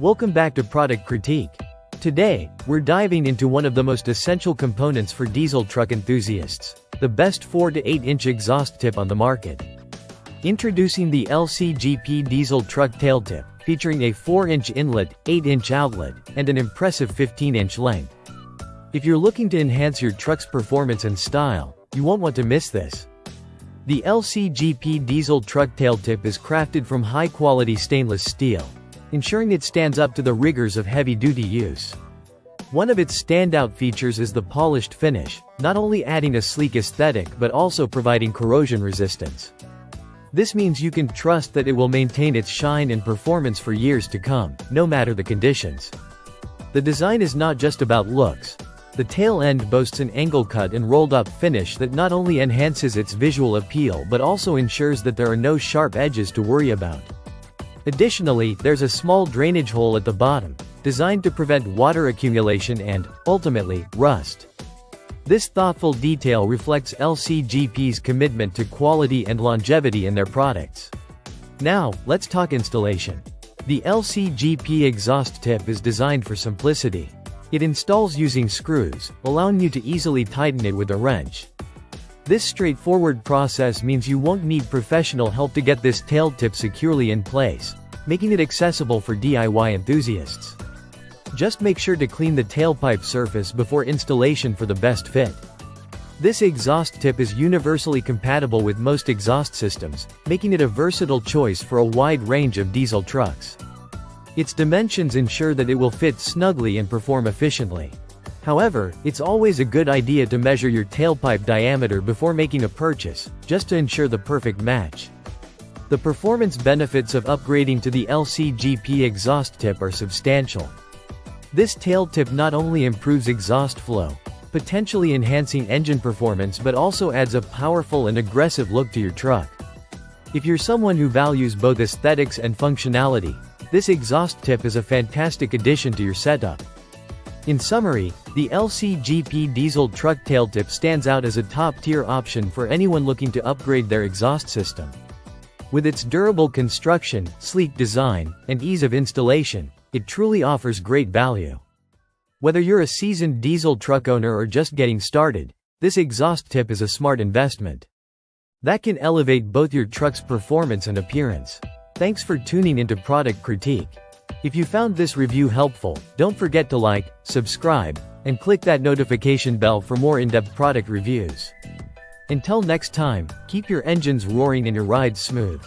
Welcome back to Product Critique. Today, we're diving into one of the most essential components for diesel truck enthusiasts, the best 4 to 8 inch exhaust tip on the market. Introducing the LCGP diesel truck tail tip, featuring a 4-inch inlet, 8-inch outlet, and an impressive 15-inch length. If you're looking to enhance your truck's performance and style, you won't want to miss this. The LCGP diesel truck tail tip is crafted from high-quality stainless steel, ensuring it stands up to the rigors of heavy-duty use. One of its standout features is the polished finish, not only adding a sleek aesthetic but also providing corrosion resistance. This means you can trust that it will maintain its shine and performance for years to come, no matter the conditions. The design is not just about looks. The tail end boasts an angle-cut and rolled-up finish that not only enhances its visual appeal but also ensures that there are no sharp edges to worry about. Additionally, there's a small drainage hole at the bottom, designed to prevent water accumulation and, ultimately, rust. This thoughtful detail reflects LCGP's commitment to quality and longevity in their products. Now, let's talk installation. The LCGP exhaust tip is designed for simplicity. It installs using screws, allowing you to easily tighten it with a wrench. This straightforward process means you won't need professional help to get this tail tip securely in place, making it accessible for DIY enthusiasts. Just make sure to clean the tailpipe surface before installation for the best fit. This exhaust tip is universally compatible with most exhaust systems, making it a versatile choice for a wide range of diesel trucks. Its dimensions ensure that it will fit snugly and perform efficiently. However, it's always a good idea to measure your tailpipe diameter before making a purchase, just to ensure the perfect match. The performance benefits of upgrading to the LCGP exhaust tip are substantial. This tail tip not only improves exhaust flow, potentially enhancing engine performance, but also adds a powerful and aggressive look to your truck. If you're someone who values both aesthetics and functionality, this exhaust tip is a fantastic addition to your setup. In summary, the LCGP diesel truck tail tip stands out as a top-tier option for anyone looking to upgrade their exhaust system. With its durable construction, sleek design, and ease of installation, it truly offers great value. Whether you're a seasoned diesel truck owner or just getting started, this exhaust tip is a smart investment that can elevate both your truck's performance and appearance. Thanks for tuning into Product Critique. If you found this review helpful, don't forget to like, subscribe, and click that notification bell for more in-depth product reviews. Until next time, keep your engines roaring and your rides smooth.